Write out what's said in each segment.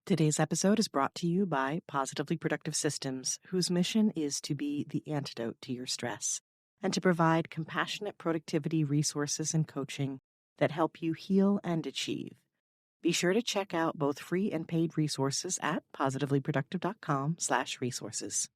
Today's episode is brought to you by Positively Productive Systems, whose mission is to be the antidote to your stress and to provide compassionate productivity resources and coaching that help you heal and achieve. Be sure to check out both free and paid resources at positivelyproductive.com/resources.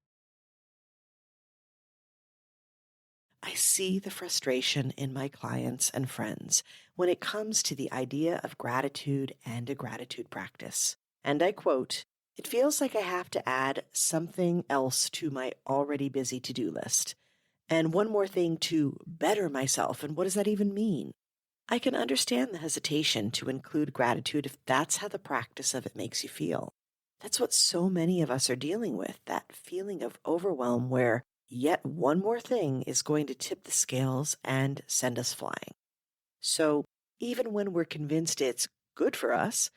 I see the frustration in my clients and friends when it comes to the idea of gratitude and a gratitude practice. And I quote, "It feels like I have to add something else to my already busy to-do list. And one more thing to better myself. And what does that even mean?" I can understand the hesitation to include gratitude if that's how the practice of it makes you feel. That's what so many of us are dealing with, that feeling of overwhelm where yet one more thing is going to tip the scales and send us flying. So even when we're convinced it's good for us,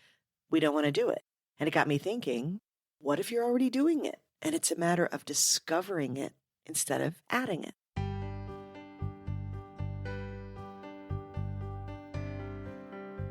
we don't want to do it. And it got me thinking, what if you're already doing it and it's a matter of discovering it instead of adding it?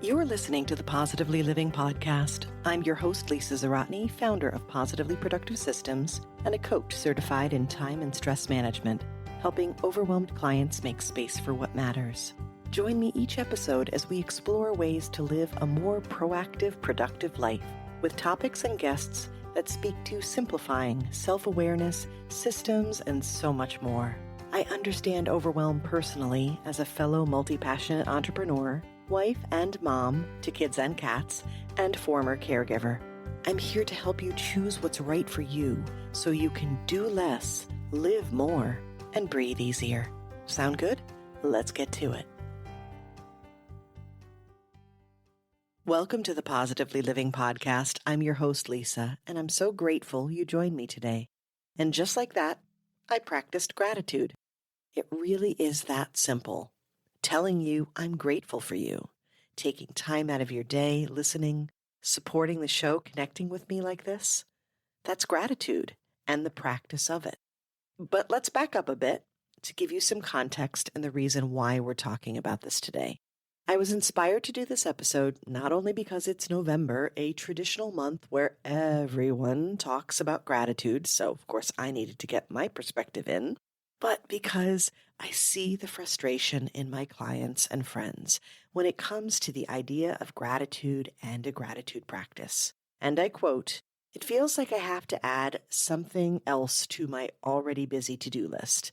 You're listening to the Positively Living Podcast. I'm your host, Lisa Zawrotny, founder of Positively Productive Systems and a coach certified in time and stress management, helping overwhelmed clients make space for what matters. Join me each episode as we explore ways to live a more proactive, productive life with topics and guests that speak to simplifying self-awareness, systems, and so much more. I understand overwhelm personally as a fellow multi-passionate entrepreneur, wife and mom to kids and cats, and former caregiver. I'm here to help you choose what's right for you so you can do less, live more, and breathe easier. Sound good? Let's get to it. Welcome to the Positively Living Podcast. I'm your host, Lisa, and I'm so grateful you joined me today. And just like that, I practiced gratitude. It really is that simple. Telling you I'm grateful for you, taking time out of your day, listening, supporting the show, connecting with me like this. That's gratitude and the practice of it. But let's back up a bit to give you some context and the reason why we're talking about this today. I was inspired to do this episode not only because it's November, a traditional month where everyone talks about gratitude, so of course I needed to get my perspective in, but because I see the frustration in my clients and friends when it comes to the idea of gratitude and a gratitude practice. And I quote, "It feels like I have to add something else to my already busy to-do list.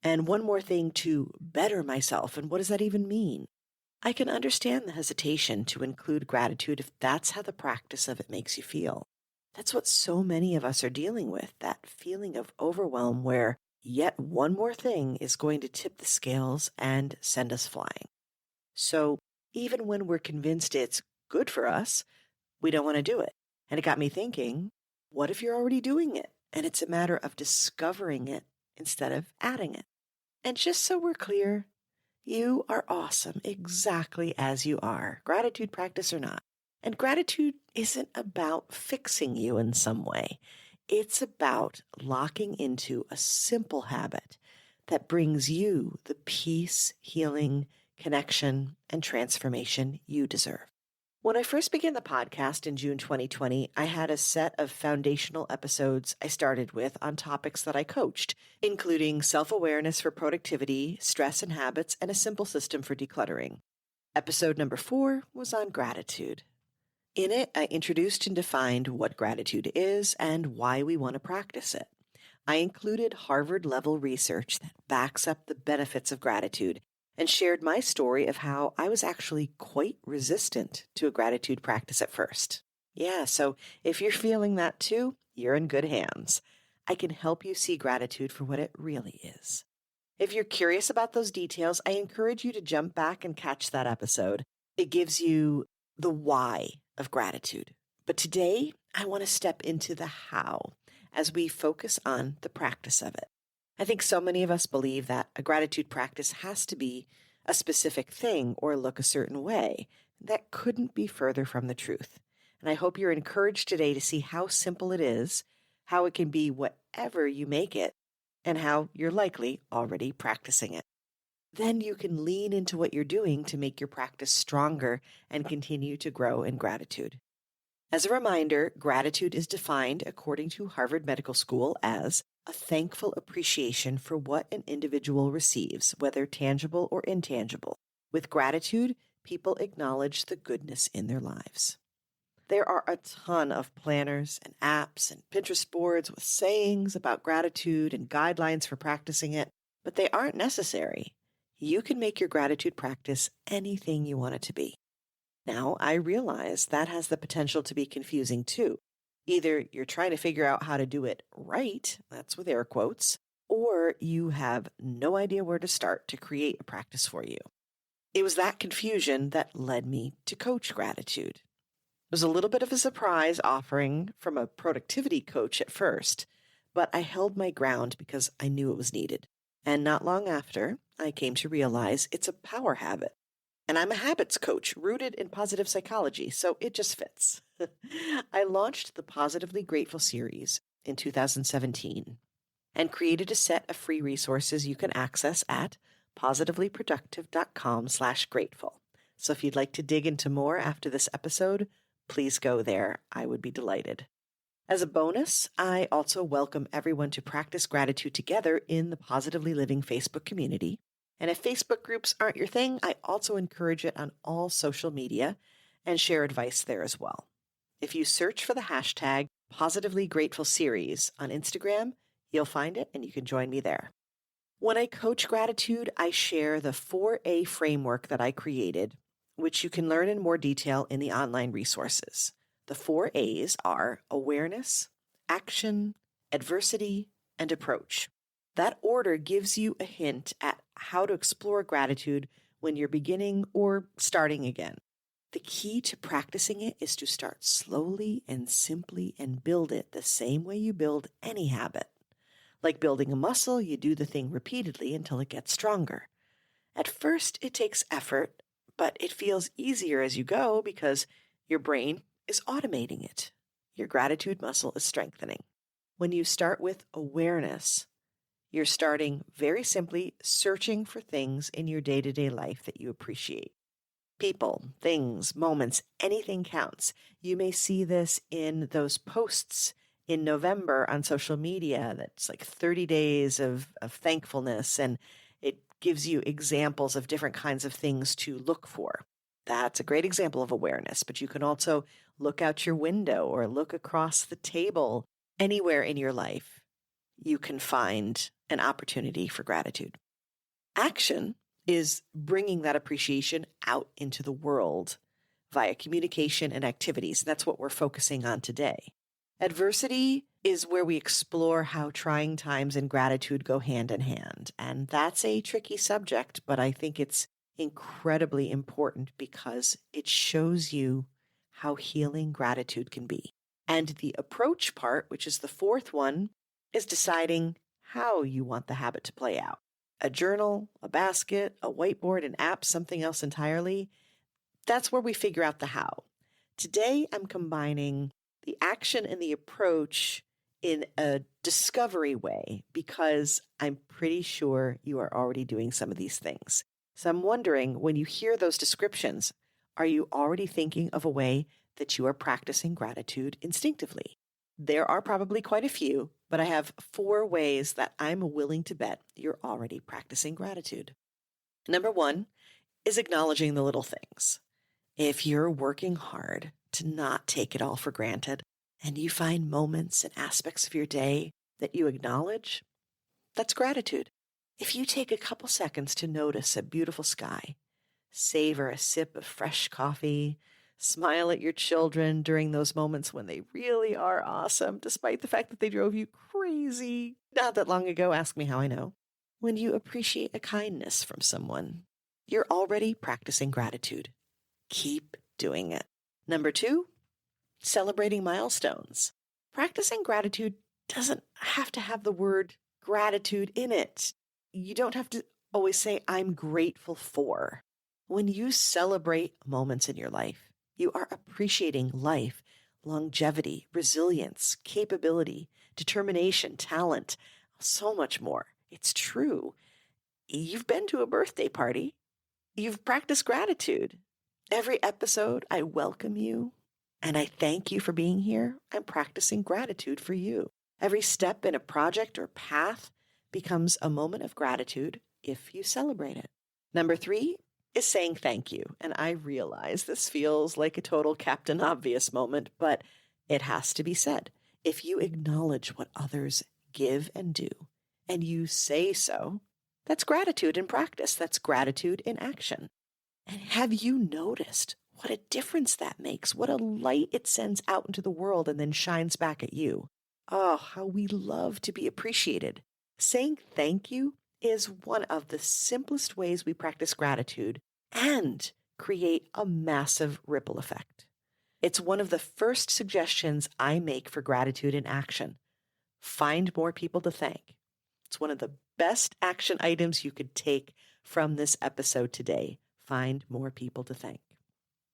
And one more thing to better myself. And what does that even mean?" I can understand the hesitation to include gratitude if that's how the practice of it makes you feel. That's what so many of us are dealing with, that feeling of overwhelm where yet one more thing is going to tip the scales and send us flying. So even when we're convinced it's good for us, we don't want to do it. And it got me thinking, what if you're already doing it and it's a matter of discovering it instead of adding it? And just so we're clear, you are awesome exactly as you are, gratitude practice or not. And gratitude isn't about fixing you in some way. It's about locking into a simple habit that brings you the peace, healing, connection, and transformation you deserve. When I first began the podcast in June 2020, I had a set of foundational episodes I started with on topics that I coached, including self-awareness for productivity, stress and habits, and a simple system for decluttering. Episode number 4 was on gratitude. In it, I introduced and defined what gratitude is and why we want to practice it. I included Harvard-level research that backs up the benefits of gratitude and shared my story of how I was actually quite resistant to a gratitude practice at first. Yeah, so if you're feeling that too, you're in good hands. I can help you see gratitude for what it really is. If you're curious about those details, I encourage you to jump back and catch that episode. It gives you the why of gratitude. But today, I want to step into the how as we focus on the practice of it. I think so many of us believe that a gratitude practice has to be a specific thing or look a certain way. That couldn't be further from the truth. And I hope you're encouraged today to see how simple it is, how it can be whatever you make it, and how you're likely already practicing it. Then you can lean into what you're doing to make your practice stronger and continue to grow in gratitude. As a reminder, gratitude is defined according to Harvard Medical School as a thankful appreciation for what an individual receives, whether tangible or intangible. With gratitude, people acknowledge the goodness in their lives. There are a ton of planners and apps and Pinterest boards with sayings about gratitude and guidelines for practicing it, but they aren't necessary. You can make your gratitude practice anything you want it to be. Now, I realize that has the potential to be confusing too. Either you're trying to figure out how to do it right, that's with air quotes, or you have no idea where to start to create a practice for you. It was that confusion that led me to Coach Gratitude. It was a little bit of a surprise offering from a productivity coach at first, but I held my ground because I knew it was needed. And not long after, I came to realize it's a power habit. And I'm a habits coach rooted in positive psychology, so it just fits. I launched the Positively Grateful series in 2017 and created a set of free resources you can access at positivelyproductive.com/grateful. So if you'd like to dig into more after this episode, please go there. I would be delighted. As a bonus, I also welcome everyone to practice gratitude together in the Positively Living Facebook community. And if Facebook groups aren't your thing, I also encourage it on all social media and share advice there as well. If you search for the hashtag Positively Grateful Series on Instagram, you'll find it and you can join me there. When I coach gratitude, I share the 4A framework that I created, which you can learn in more detail in the online resources. The 4 A's are awareness, action, adversity, and approach. That order gives you a hint at how to explore gratitude when you're beginning or starting again. The key to practicing it is to start slowly and simply and build it the same way you build any habit. Like building a muscle, you do the thing repeatedly until it gets stronger. At first, it takes effort, but it feels easier as you go because your brain is automating it. Your gratitude muscle is strengthening. When you start with awareness, you're starting very simply searching for things in your day-to-day life that you appreciate. People, things, moments, anything counts. You may see this in those posts in November on social media that's like 30 days of thankfulness, and it gives you examples of different kinds of things to look for. That's a great example of awareness, but you can also look out your window or look across the table. Anywhere in your life, you can find an opportunity for gratitude. Action is bringing that appreciation out into the world via communication and activities. That's what we're focusing on today. Adversity is where we explore how trying times and gratitude go hand in hand. And that's a tricky subject, but I think it's incredibly important because it shows you how healing gratitude can be. And the approach part, which is the fourth one, is deciding how you want the habit to play out. A journal, a basket, a whiteboard, an app, something else entirely. That's where we figure out the how. Today, I'm combining the action and the approach in a discovery way because I'm pretty sure you are already doing some of these things. So I'm wondering, when you hear those descriptions, are you already thinking of a way that you are practicing gratitude instinctively? There are probably quite a few, but I have 4 ways that I'm willing to bet you're already practicing gratitude. Number 1 is acknowledging the little things. If you're working hard to not take it all for granted and you find moments and aspects of your day that you acknowledge, that's gratitude. If you take a couple seconds to notice a beautiful sky, savor a sip of fresh coffee, smile at your children during those moments when they really are awesome, despite the fact that they drove you crazy not that long ago, ask me how I know. When you appreciate a kindness from someone, you're already practicing gratitude. Keep doing it. Number 2, celebrating milestones. Practicing gratitude doesn't have to have the word gratitude in it. You don't have to always say, I'm grateful for. When you celebrate moments in your life, you are appreciating life, longevity, resilience, capability, determination, talent, so much more. It's true. You've been to a birthday party. You've practiced gratitude. Every episode, I welcome you. And I thank you for being here. I'm practicing gratitude for you. Every step in a project or path becomes a moment of gratitude if you celebrate it. Number 3 is saying thank you. And I realize this feels like a total Captain Obvious moment, but it has to be said. If you acknowledge what others give and do, and you say so, that's gratitude in practice. That's gratitude in action. And have you noticed what a difference that makes? What a light it sends out into the world and then shines back at you. Oh, how we love to be appreciated. Saying thank you is one of the simplest ways we practice gratitude and create a massive ripple effect. It's one of the first suggestions I make for gratitude in action. Find more people to thank. It's one of the best action items you could take from this episode today. Find more people to thank.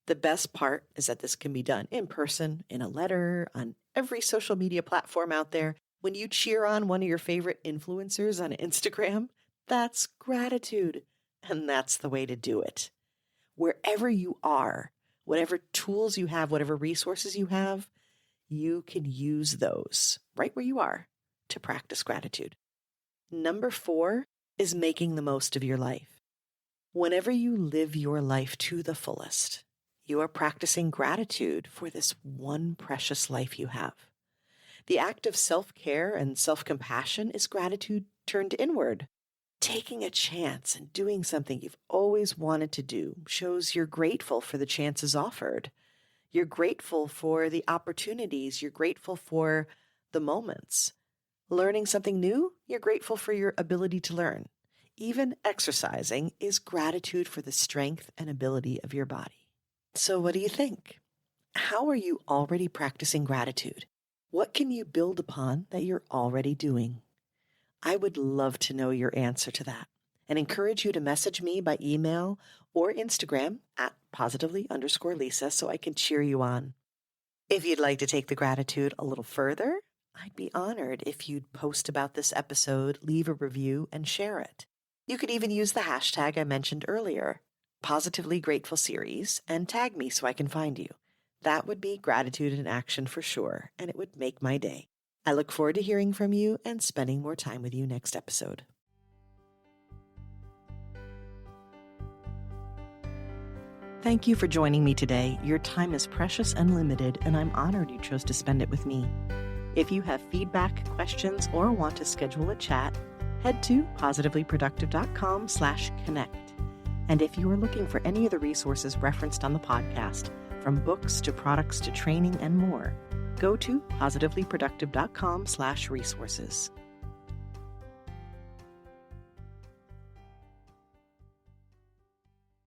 The best part is that this can be done in person, in a letter, on every social media platform out there. When you cheer on one of your favorite influencers on Instagram, that's gratitude. And that's the way to do it. Wherever you are, whatever tools you have, whatever resources you have, you can use those right where you are to practice gratitude. Number 4 is making the most of your life. Whenever you live your life to the fullest, you are practicing gratitude for this one precious life you have. The act of self-care and self-compassion is gratitude turned inward. Taking a chance and doing something you've always wanted to do shows you're grateful for the chances offered. You're grateful for the opportunities. You're grateful for the moments. Learning something new, you're grateful for your ability to learn. Even exercising is gratitude for the strength and ability of your body. So what do you think? How are you already practicing gratitude? What can you build upon that you're already doing? I would love to know your answer to that and encourage you to message me by email or Instagram at positively_Lisa so I can cheer you on. If you'd like to take the gratitude a little further, I'd be honored if you'd post about this episode, leave a review, and share it. You could even use the hashtag I mentioned earlier, Positively Grateful Series, and tag me so I can find you. That would be gratitude in action for sure, and it would make my day. I look forward to hearing from you and spending more time with you next episode. Thank you for joining me today. Your time is precious and limited, and I'm honored you chose to spend it with me. If you have feedback, questions, or want to schedule a chat, head to positivelyproductive.com/connect. And if you are looking for any of the resources referenced on the podcast, from books to products to training and more, go to positivelyproductive.com/resources.